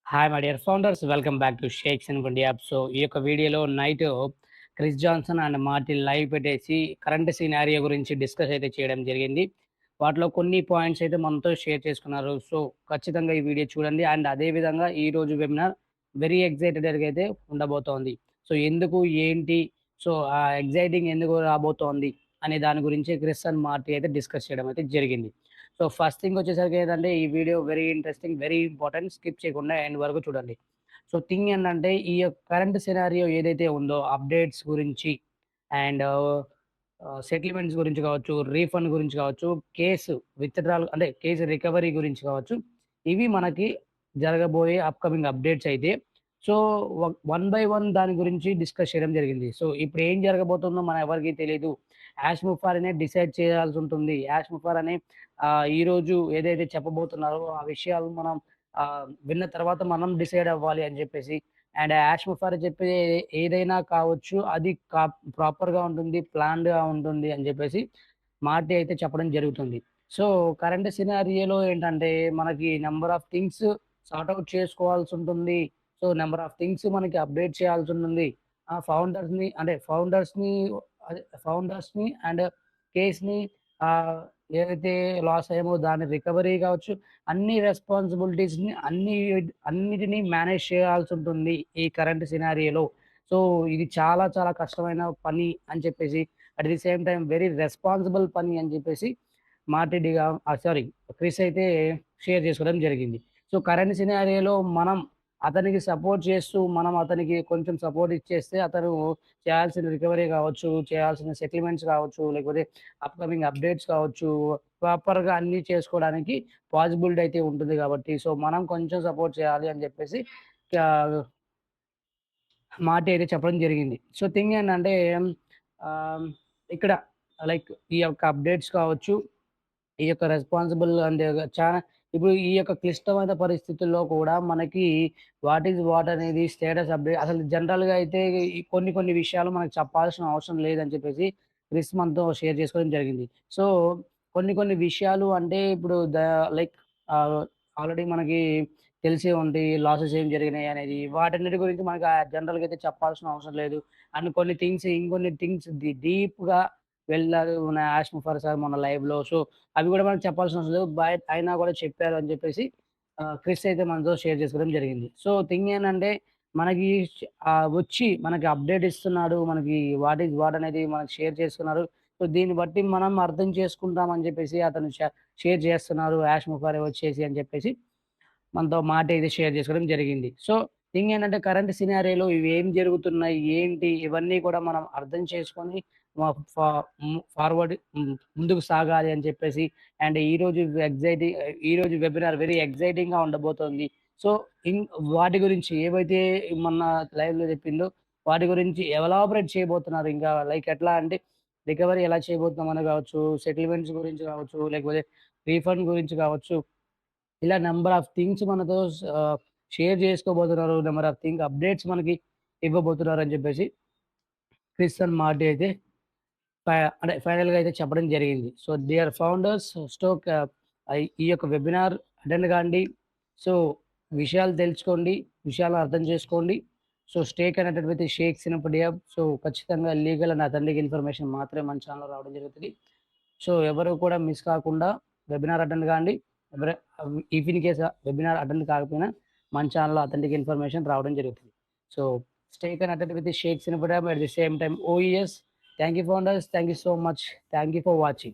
Hi my dear founders. Welcome back to shakes in India. So, ఈ యొక్క వీడియోలో night Chris Johnson and Martin live పెట్టేసి current scenario గురించి discuss అయితే చేయడం జరిగింది. వాటిలో కొన్ని పాయింట్స్ అయితే మనతో షేర్ చేసుకున్నారు. సో, ఖచ్చితంగా ఈ వీడియో చూడండి. అండ్ అదే విధంగా ఈరోజు వెబినార్ వెరీ ఎక్సైటెడ్‌గా అయితే ఉండబోతోంది. సో, ఎందుకు? ఏంటి? సో, ఆ ఎక్సైటింగ్ ఎందుకు రాబోతోంది? అనే దాని గురించి క్రిస్ అండ్ మార్టీ అయితే డిస్కస్ చేయడం అయితే జరిగింది. సో, ఫస్ట్ థింగ్ వచ్చేసరికి ఏంటంటే, ఈ video very interesting, very important. Skip చేయకుండా ఎండ్ వరకు చూడండి. సో, థింగ్ ఏంటంటే, ఈ యొక్క కరెంట్ సినారియో ఏదైతే ఉందో అప్డేట్స్ గురించి అండ్ సెటిల్మెంట్స్ గురించి కావచ్చు, రీఫండ్ గురించి కావచ్చు, కేసు విత్‌డ్రాల్ అంటే కేసు రికవరీ గురించి కావచ్చు, ఇవి మనకి జరగబోయే అప్‌కమింగ్ అప్డేట్స్ అయితే. సో, వన్ బై వన్ దాని గురించి డిస్కస్ చేయడం జరిగింది. సో, ఇప్పుడు ఏం జరగబోతుందో మన ఎవరికీ తెలీదు. యాష్ ముఫారినే డిసైడ్ చేయాల్సి ఉంటుంది. యాష్ ముఫార్ అనే ఈరోజు ఏదైతే చెప్పబోతున్నారో ఆ విషయాలు మనం విన్న తర్వాత మనం డిసైడ్ అవ్వాలి అని జెప్పేసి. అండ్ యాష్ ముఫార్ చెప్పే ఏదైనా కావచ్చు, అది ప్రాపర్‌గా ఉంటుంది, ప్లాన్డ్‌గా ఉంటుంది అని జెప్పేసి మార్టీ అయితే చెప్పడం జరుగుతుంది. సో, కరెంట్ సినారియోలో ఏంటంటే, మనకి number of things sort out చేసుకోవాల్సుంటుంది. సో, నంబర్ ఆఫ్ థింగ్స్ మనకి అప్డేట్ చేయాల్సుంటుంది. ఫౌండర్స్‌ని అండ్ కేస్‌ని ఆహ్, ఏదైతే లాస్ అయ్యామో దాని రికవరీ కావచ్చు, అన్ని రెస్పాన్సిబిలిటీస్‌ని అన్నిటిని మేనేజ్ చేయాల్సుంటుంది ఈ కరెంట్ సినారియోలో. సో, ఇది చాలా చాలా కష్టమైన పని అని చెప్పేసి, at the same time very responsible పని అని చెప్పేసి క్రిస్ అయితే షేర్ చేసుకోవడం జరిగింది. సో, కరెంట్ సినారియోలో మనం అతనికి సపోర్ట్ చేస్తూ, మనం అతనికి కొంచెం సపోర్ట్ ఇచ్చేస్తే అతను చేయాల్సిన రికవరీ కావచ్చు, చేయాల్సిన సెటిల్మెంట్స్ కావచ్చు, లేకపోతే అప్‌కమింగ్ అప్డేట్స్ కావచ్చు, ప్రాపర్‌గా అన్నీ చేసుకోవడానికి పాసిబిలిటీ అయితే ఉంటుంది కాబట్టి, సో, మనం కొంచెం సపోర్ట్ చేయాలి అని చెప్పేసి ఆహ్, మార్టీ అయితే చెప్పడం జరిగింది. సో, థింగ్ ఏంటంటే ఆహ్, ఇక్కడ లైక్ ఈ యొక్క అప్డేట్స్ కావచ్చు, ఈ యొక్క రెస్పాన్సిబుల్ అండ్ చానా ఇప్పుడు ఈ యొక్క క్లిష్టమైన పరిస్థితుల్లో కూడా మనకి వాట్ ఈస్ వాట్ అనేది స్టేటస్ అప్డేట్ అసలు జనరల్‌గా అయితే ఈ కొన్ని కొన్ని విషయాలు మనకు చెప్పాల్సిన అవసరం లేదని చెప్పేసి క్రిస్ మనతో షేర్ చేసుకోవడం జరిగింది. సో, కొన్ని కొన్ని విషయాలు అంటే ఇప్పుడు లైక్ ఆహ్, ఆల్రెడీ మనకి తెలిసే ఉంది లాసెస్ ఏం జరిగినాయి అనేది. వాటన్నిటి గురించి మనకు జనరల్‌గా అయితే చెప్పాల్సిన అవసరం లేదు. అండ్ ఇంకొన్ని థింగ్స్ డీప్‌గా వెళ్ళారు మన యాష్ ముఫార్ సార్ మొన్న లైవ్‌లో. సో, అవి గూడా మనకు చెప్పాల్సిన అవసరం లేదు. అయినా గూడా చెప్పారు అని జెప్పేసి క్రిస్ అయితే మనతో షేర్ చేసుకోవడం జరిగింది. సో, థింగ్ ఏంటంటే మనకి వచ్చి మనకి అప్డేట్ ఇస్తున్నాడు. మనకి వాట్ ఈస్ వాట్ అనేది మనకు షేర్ చేస్తున్నారు. సో, దీన్ని బట్టి మనం అర్థం చేసుకుంటాం అని జెప్పేసి అతను షేర్ చేస్తున్నారు. యాష్ ముఫారే వచ్చేసి అని చెప్పేసి మనతో మాట అయితే షేర్ చేసుకోవడం జరిగింది. సో, థింగ్ ఏంటంటే కరెంట్ సినారియోలో ఇవేం జరుగుతున్నాయి? ఏంటి? ఇవన్నీ కూడా మనం అర్థం చేసుకొని వ ఫా ముందుకు సాగాలి అని చెప్పేసి అండ్ ఈరోజు వెబినార్ వెరీ ఎక్సైటింగ్‌గా ఉండబోతోంది. సో, ఇన్ వాటి గురించి ఏవైతే మొన్న లైవ్‌లో చెప్పిందో వాటి గురించి ఎలాబరేట్ చేయబోతున్నారు. ఇంకా లైక్ ఎట్లా అంటే రికవరీ ఎలా చేయబోతున్నామని కావచ్చు, సెటిల్మెంట్స్ గురించి కావచ్చు, లేకపోతే రీఫండ్ గురించి కావచ్చు. ఇలా నంబర్ ఆఫ్ థింగ్స్ షేర్ చేసుకోబోతున్నారు. నంబర్ ఆఫ్ అప్డేట్స్ మనకి ఇవ్వబోతున్నారని చెప్పేసి క్రిస్ అండ్ మార్టీ అయితే అంటే ఫైనల్‌గా అయితే చెప్పడం జరిగింది. సో, డియర్ ఫౌండర్స్ ఈ యొక్క వెబినార్ అటెండ్ కాండి. సో, విషయాలు తెలుసుకోండి. విషయాలను అర్థం చేసుకోండి. So, stay connected with Shakes Infodia. So, ఖచ్చితంగా లీగల్ అండ్ అథెంటిక్ ఇన్ఫర్మేషన్ మాత్రమే మన ఛానెల్‌లో రావడం జరుగుతది. సో, ఎవరు కూడా మిస్ కాకుండా వెబినార్ అటెండ్ కాండి. ఎవర if in case webinar attend కాకపోయినా మన ఛానెల్‌లో అథెంటిక్ ఇన్ఫర్మేషన్ రావడం జరుగుతుంది. So, stay connected with Shakes Infodia at the same time OES. Thank you, founders. Thank you so much. Thank you for watching.